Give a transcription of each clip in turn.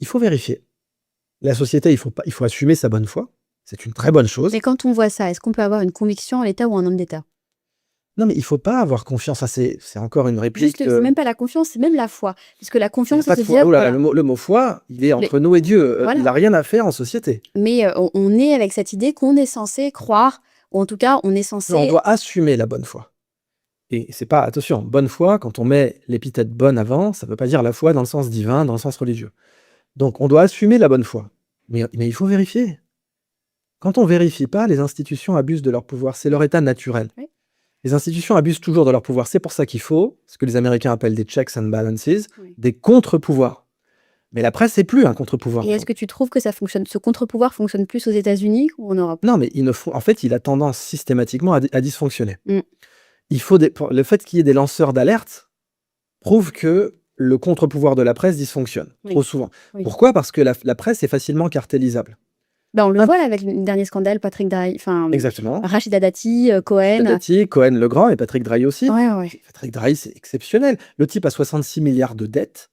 il faut vérifier. La société, il faut assumer sa bonne foi. C'est une très bonne chose. Mais quand on voit ça, est-ce qu'on peut avoir une conviction en l'État ou en homme d'État? Non, mais il ne faut pas avoir confiance. Ça, c'est encore une réplique. C'est même pas la confiance, c'est même la foi. Puisque la Il y a confiance, pas c'est de se foi. dire, Oh là là, voilà. le mot foi, il est Mais entre nous et Dieu. voilà. Il n'a rien à faire en société. Mais on est avec cette idée qu'on est censé croire, ou en tout cas, on est On censé. doit assumer la bonne foi. Et c'est pas, attention, bonne foi, quand on met l'épithète bonne avant, ça ne veut pas dire la foi dans le sens divin, dans le sens religieux. Donc on doit assumer la bonne foi. Mais il faut vérifier. Quand on vérifie pas, les institutions abusent de leur pouvoir. C'est leur état naturel. Oui. Les institutions abusent toujours de leur pouvoir. C'est pour ça qu'il faut ce que les Américains appellent des checks and balances, Oui. des contre-pouvoirs. Mais la presse, c'est plus un contre-pouvoir. Et est-ce que tu trouves que ça fonctionne, ce contre-pouvoir fonctionne plus aux États-Unis ou en Europe? Non, mais en fait, il a tendance systématiquement à dysfonctionner. Mm. Le fait qu'il y ait des lanceurs d'alerte prouve que le contre-pouvoir de la presse dysfonctionne Oui. trop souvent. Oui. Pourquoi? Parce que la presse est facilement cartélisable. On le voit là, avec le dernier scandale, Exactement. Rachida Dati, Cohen. Dati, Cohen le Grand et Patrick Drahi aussi. Ouais. Patrick Drahi, c'est exceptionnel. Le type a 66 milliards de dettes.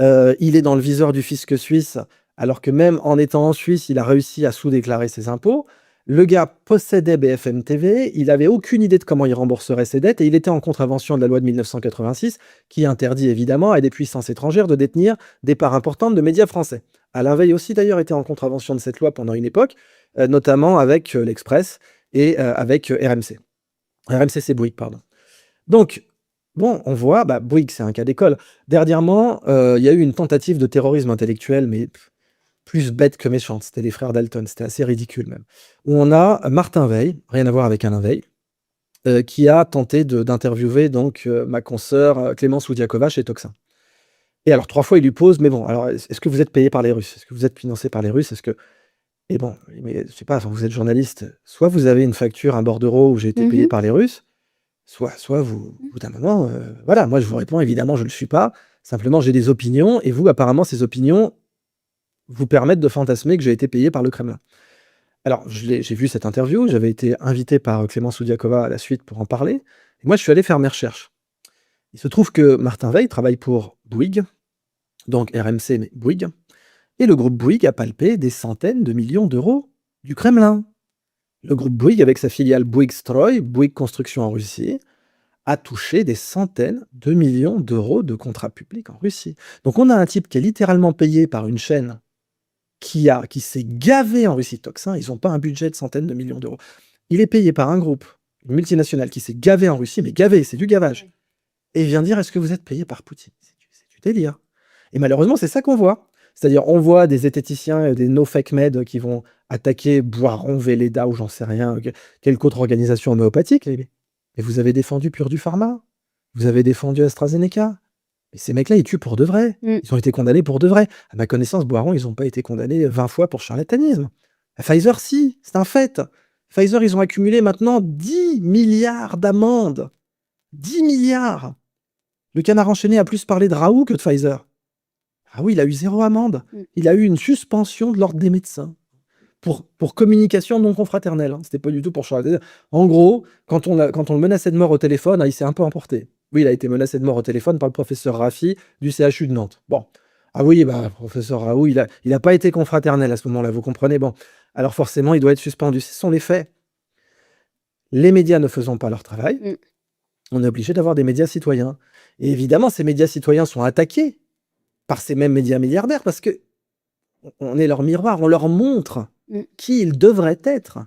Il est dans le viseur du fisc suisse, alors que même en étant en Suisse, il a réussi à sous-déclarer ses impôts. Le gars possédait BFM TV, il n'avait aucune idée de comment il rembourserait ses dettes et il était en contravention de la loi de 1986 qui interdit évidemment à des puissances étrangères de détenir des parts importantes de médias français. Alain Veil aussi d'ailleurs était en contravention de cette loi pendant une époque, notamment avec l'Express et avec RMC. RMC, c'est Bouygues, pardon. Donc, bon, on voit, Bouygues, c'est un cas d'école. Dernièrement, il y a eu une tentative de terrorisme intellectuel, mais plus bête que méchante. C'était les frères Dalton, c'était assez ridicule même. Où on a Martin Veil, rien à voir avec Alain Veil, qui a tenté d'interviewer donc ma consoeur Clémence Oudiakova chez Toxin. Et alors 3 fois il lui pose, mais bon, alors est-ce que vous êtes payé par les Russes? Est-ce que vous êtes financé par les Russes? Et bon, mais je sais pas, vous êtes journaliste, soit vous avez une facture, un bordereau où j'ai été payé par les Russes, soit vous, au bout d'un moment, voilà, moi je vous réponds, évidemment je ne le suis pas, simplement j'ai des opinions, et vous apparemment ces opinions vous permettent de fantasmer que j'ai été payé par le Kremlin. Alors j'ai vu cette interview, j'avais été invité par Clémence Oudiakova à la suite pour en parler, et moi je suis allé faire mes recherches. Il se trouve que Martin Veil travaille pour Bouygues, donc RMC mais Bouygues, et le groupe Bouygues a palpé des centaines de millions d'euros du Kremlin. Le groupe Bouygues, avec sa filiale Bouygues-Stroy, Bouygues Construction en Russie, a touché des centaines de millions d'euros de contrats publics en Russie. Donc on a un type qui est littéralement payé par une chaîne qui s'est gavé en Russie. Toxin, ils n'ont pas un budget de centaines de millions d'euros. Il est payé par un groupe, une multinationale, qui s'est gavé en Russie, mais gavé, c'est du gavage. Et il vient dire, est-ce que vous êtes payé par Poutine? C'est du délire. Et malheureusement, c'est ça qu'on voit. C'est-à-dire, on voit des zététiciens, des no-fake-med qui vont attaquer Boiron, Velleda ou j'en sais rien, quelque autre organisation homéopathique. Et vous avez défendu Purdue Pharma, vous avez défendu AstraZeneca. Et ces mecs-là, ils tuent pour de vrai. Ils ont été condamnés pour de vrai. À ma connaissance, Boiron, ils n'ont pas été condamnés 20 fois pour charlatanisme. À Pfizer, si, c'est un fait. Pfizer, ils ont accumulé maintenant 10 milliards d'amendes. 10 milliards. Le Canard enchaîné a plus parlé de Raoult que de Pfizer. Ah oui, il a eu 0 amende. Il a eu une suspension de l'ordre des médecins pour communication non confraternelle. Hein. C'était pas du tout pour charlatanisme. En gros, quand on le menaçait de mort au téléphone, il s'est un peu emporté. Oui, il a été menacé de mort au téléphone par le professeur Raffi du CHU de Nantes. Bon. Ah oui, professeur Raoult, il a pas été confraternel à ce moment-là, vous comprenez? Bon. Alors forcément, il doit être suspendu. Ce sont les faits. Les médias ne faisant pas leur travail, on est obligé d'avoir des médias citoyens. Et évidemment, ces médias citoyens sont attaqués par ces mêmes médias milliardaires parce que on est leur miroir, on leur montre qui ils devraient être.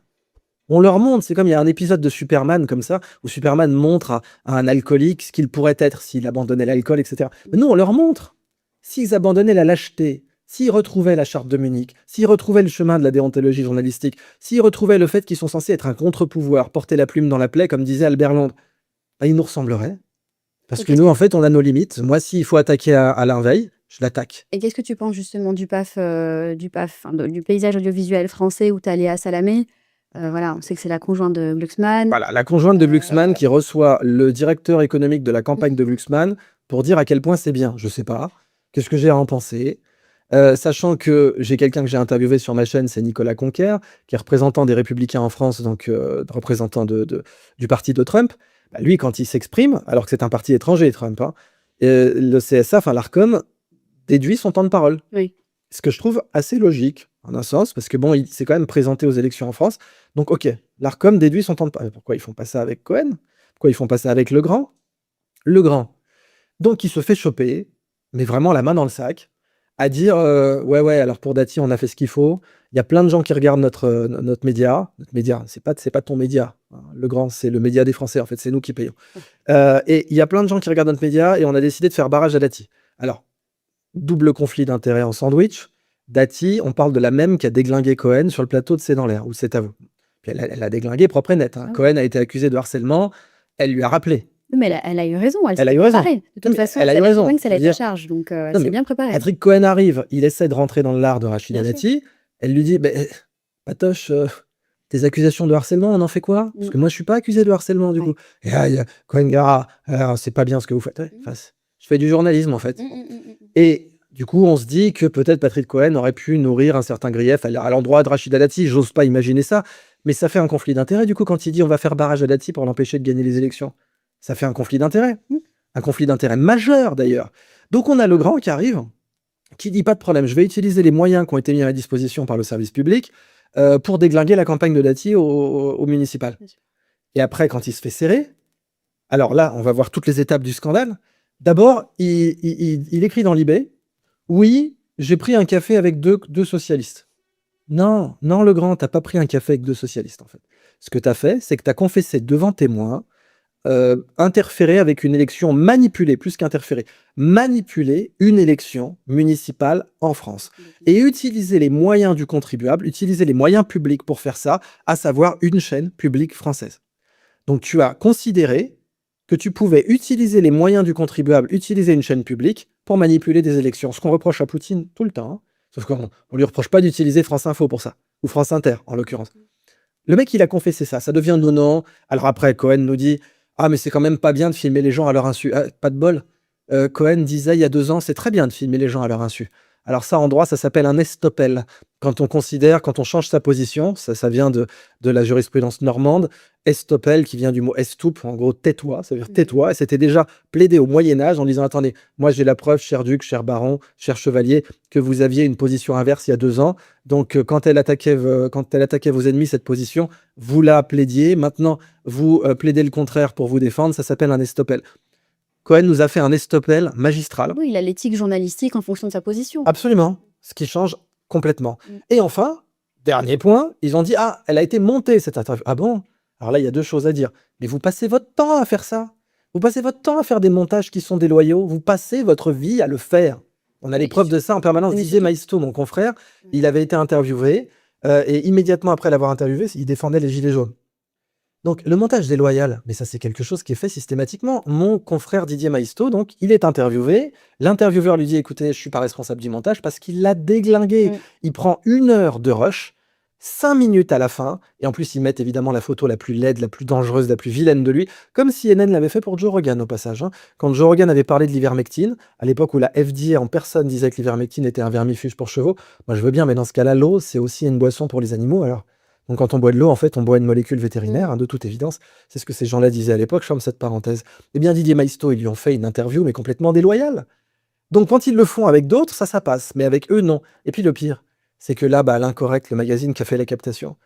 On leur montre, c'est comme il y a un épisode de Superman comme ça, où Superman montre à un alcoolique ce qu'il pourrait être s'il abandonnait l'alcool, etc. Mais nous, on leur montre. S'ils abandonnaient la lâcheté, s'ils retrouvaient la charte de Munich, s'ils retrouvaient le chemin de la déontologie journalistique, s'ils retrouvaient le fait qu'ils sont censés être un contre-pouvoir, porter la plume dans la plaie, comme disait Albert Londres, ils nous ressembleraient. Parce que nous, en fait, on a nos limites. Moi, s'il faut attaquer Alain Veil, je l'attaque. Et qu'est-ce que tu penses justement du paysage audiovisuel français où tu as Léa Salamé? Voilà, on sait que c'est la conjointe de Glucksmann. Voilà, la conjointe de Glucksmann qui reçoit le directeur économique de la campagne de Glucksmann pour dire à quel point c'est bien. Je sais pas. Qu'est-ce que j'ai à en penser? Sachant que j'ai quelqu'un que j'ai interviewé sur ma chaîne, c'est Nicolas Conquer, qui est représentant des Républicains en France, donc représentant du parti de Trump. Lui, quand il s'exprime, alors que c'est un parti étranger, Trump, le CSA, enfin l'ARCOM, déduit son temps de parole. Oui. Ce que je trouve assez logique, en un sens, parce que bon, il s'est quand même présenté aux élections en France. Donc, OK, l'Arcom déduit son temps de parole. Pourquoi ils font pas ça avec Cohen? Pourquoi ils font pas ça avec Legrand? Legrand, donc il se fait choper, mais vraiment la main dans le sac, à dire, «Ouais, ouais, alors pour Dati, on a fait ce qu'il faut. Il y a plein de gens qui regardent notre média». Notre média, c'est pas ton média, hein, Legrand, c'est le média des Français, en fait, c'est nous qui payons. Et il y a plein de gens qui regardent notre média et on a décidé de faire barrage à Dati. Alors, double conflit d'intérêts en sandwich. Dati, on parle de la même qui a déglingué Cohen sur le plateau de C'est dans l'air, ou C'est à vous. Puis elle a déglingué propre et net, hein. Ah oui. Cohen a été accusé de harcèlement, elle lui a rappelé. Oui, mais elle a eu raison, elle Elle a s'est eu raison. préparée. De Non, toute mais façon, elle a elle eu savait raison. très bien que ça Je veux allait être dire, à charge, donc elle non, s'est mais bien préparée. Patrick Cohen arrive, il essaie de rentrer dans l'art de Rachida Bien sûr. Dati. Elle lui dit, Patoche, tes accusations de harcèlement, on en fait quoi? Parce que moi, je suis pas accusé de harcèlement, du Ouais. coup. Et là, il y a Cohen Gara, c'est pas bien ce que vous faites. Ouais, enfin, je fais du journalisme, en fait. Et du coup, on se dit que peut-être Patrick Cohen aurait pu nourrir un certain grief à l'endroit de Rachida Dati. J'ose pas imaginer ça, mais ça fait un conflit d'intérêt, du coup, quand il dit on va faire barrage à Dati pour l'empêcher de gagner les élections. Ça fait un conflit d'intérêt. Un conflit d'intérêt majeur, d'ailleurs. Donc, on a Legrand qui arrive, qui dit pas de problème, je vais utiliser les moyens qui ont été mis à ma disposition par le service public pour déglinguer la campagne de Dati au municipal. Bien sûr. Et après, quand il se fait serrer, alors là, on va voir toutes les étapes du scandale. D'abord, il écrit dans l'IB, oui, j'ai pris un café avec deux socialistes. Non, non, Legrand, t'as pas pris un café avec deux socialistes, en fait. Ce que t'as fait, c'est que t'as confessé devant témoins, interférer avec une élection manipulée, plus qu'interférer, manipuler une élection municipale en France. Et utiliser les moyens du contribuable, utiliser les moyens publics pour faire ça, à savoir une chaîne publique française. Donc tu as considéré que tu pouvais utiliser les moyens du contribuable, utiliser une chaîne publique pour manipuler des élections. Ce qu'on reproche à Poutine tout le temps, hein. Sauf qu'on ne lui reproche pas d'utiliser France Info pour ça, ou France Inter en l'occurrence. Le mec, il a confessé ça devient nono. Alors après, Cohen nous dit « Ah, mais c'est quand même pas bien de filmer les gens à leur insu. » Pas de bol. Cohen disait il y a 2 ans « C'est très bien de filmer les gens à leur insu. » Alors ça, en droit, ça s'appelle un estoppel. Quand on change sa position, ça vient de la jurisprudence normande, estoppel qui vient du mot estup, en gros tais-toi, ça veut dire tais-toi, et c'était déjà plaidé au Moyen-Âge en disant attendez, moi j'ai la preuve, cher duc, cher baron, cher chevalier, que vous aviez une position inverse il y a 2 ans, donc quand elle attaquait vos ennemis, cette position, vous la plaidiez, maintenant vous plaidez le contraire pour vous défendre, ça s'appelle un estoppel. Cohen nous a fait un estoppel magistral. Oui, il a l'éthique journalistique en fonction de sa position. Absolument, ce qui change complètement. Et enfin, dernier point, ils ont dit « Ah, elle a été montée cette interview. » Ah bon? Alors là, il y a 2 choses à dire. Mais vous passez votre temps à faire ça. Vous passez votre temps à faire des montages qui sont déloyaux. Vous passez votre vie à le faire. On a les preuves de ça en permanence. Mais Didier surtout- Maisto, mon confrère, il avait été interviewé et immédiatement après l'avoir interviewé, il défendait les Gilets jaunes. Donc le montage déloyal, mais ça c'est quelque chose qui est fait systématiquement. Mon confrère Didier Maisto, donc il est interviewé. L'intervieweur lui dit écoutez, je suis pas responsable du montage parce qu'il l'a déglingué. Il prend 1 heure de rush, 5 minutes à la fin, et en plus ils mettent évidemment la photo la plus laide, la plus dangereuse, la plus vilaine de lui, comme CNN l'avait fait pour Joe Rogan au passage, hein. Quand Joe Rogan avait parlé de l'ivermectine, à l'époque où la FDA en personne disait que l'ivermectine était un vermifuge pour chevaux, moi je veux bien, mais dans ce cas-là, l'eau c'est aussi une boisson pour les animaux alors. Donc quand on boit de l'eau, en fait, on boit une molécule vétérinaire, hein, de toute évidence. C'est ce que ces gens-là disaient à l'époque, je ferme cette parenthèse. Eh bien, Didier Maisto, ils lui ont fait une interview, mais complètement déloyale. Donc quand ils le font avec d'autres, ça passe, mais avec eux, non. Et puis le pire, c'est que là, l'Incorrect, le magazine qui a fait la captation,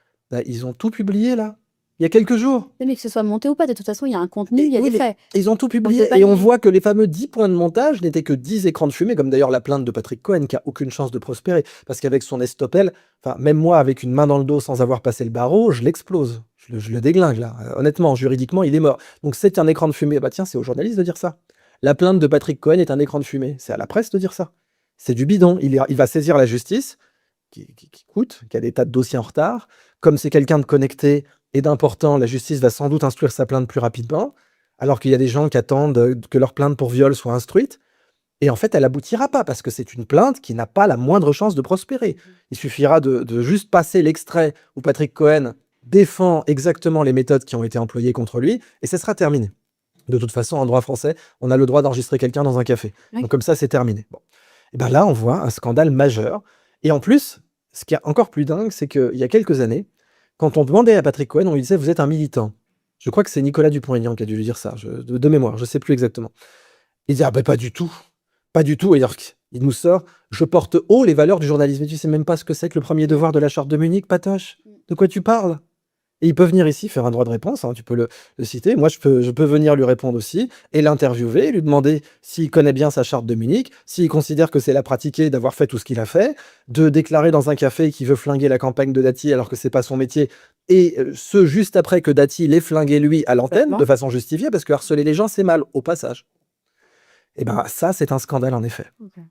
ils ont tout publié, là, il y a quelques jours. Mais que ce soit monté ou pas, de toute façon, il y a un contenu, il y a Oui, des mais faits. ils ont tout publié, peut pas et on nier. voit que les fameux 10 points de montage n'étaient que 10 écrans de fumée, comme d'ailleurs la plainte de Patrick Cohen, qui a aucune chance de prospérer, parce qu'avec son estoppel, enfin, même moi, avec une main dans le dos sans avoir passé le barreau, je l'explose, je le déglingue, là. Honnêtement, juridiquement, il est mort. Donc c'est un écran de fumée. Bah tiens, c'est aux journalistes de dire ça. La plainte de Patrick Cohen est un écran de fumée. C'est à la presse de dire ça. C'est du bidon. Il va saisir la justice, qui coûte, qui a des tas de dossiers en retard. Comme c'est quelqu'un de connecté et d'important, la justice va sans doute instruire sa plainte plus rapidement, alors qu'il y a des gens qui attendent que leur plainte pour viol soit instruite. Et en fait, elle aboutira pas, parce que c'est une plainte qui n'a pas la moindre chance de prospérer. Il suffira de juste passer l'extrait où Patrick Cohen défend exactement les méthodes qui ont été employées contre lui, et ce sera terminé. De toute façon, en droit français, on a le droit d'enregistrer quelqu'un dans un café. Oui. Donc comme ça, c'est terminé. Bon. Et bien là, on voit un scandale majeur. Et en plus, ce qui est encore plus dingue, c'est qu'il y a quelques années, quand on demandait à Patrick Cohen, on lui disait « Vous êtes un militant ». Je crois que c'est Nicolas Dupont-Aignan qui a dû lui dire ça, de mémoire, je ne sais plus exactement. Il dit « Ah ben pas du tout, pas du tout ». Et alors, Il nous sort: «Je porte haut les valeurs du journalisme». Mais tu sais même pas ce que c'est que le premier devoir de la charte de Munich, Patoche? De quoi tu parles? Et il peut venir ici faire un droit de réponse, hein, tu peux le citer. Moi, je peux venir lui répondre aussi et l'interviewer, lui demander s'il connaît bien sa charte de Munich, s'il considère que c'est la pratiquer, d'avoir fait tout ce qu'il a fait, de déclarer dans un café qu'il veut flinguer la campagne de Dati alors que c'est pas son métier, et ce juste après que Dati l'ait flingué lui à l'antenne, de Complètement. façon justifiée, parce que harceler les gens, c'est mal, au passage. Et ben ça, c'est un scandale en effet. OK.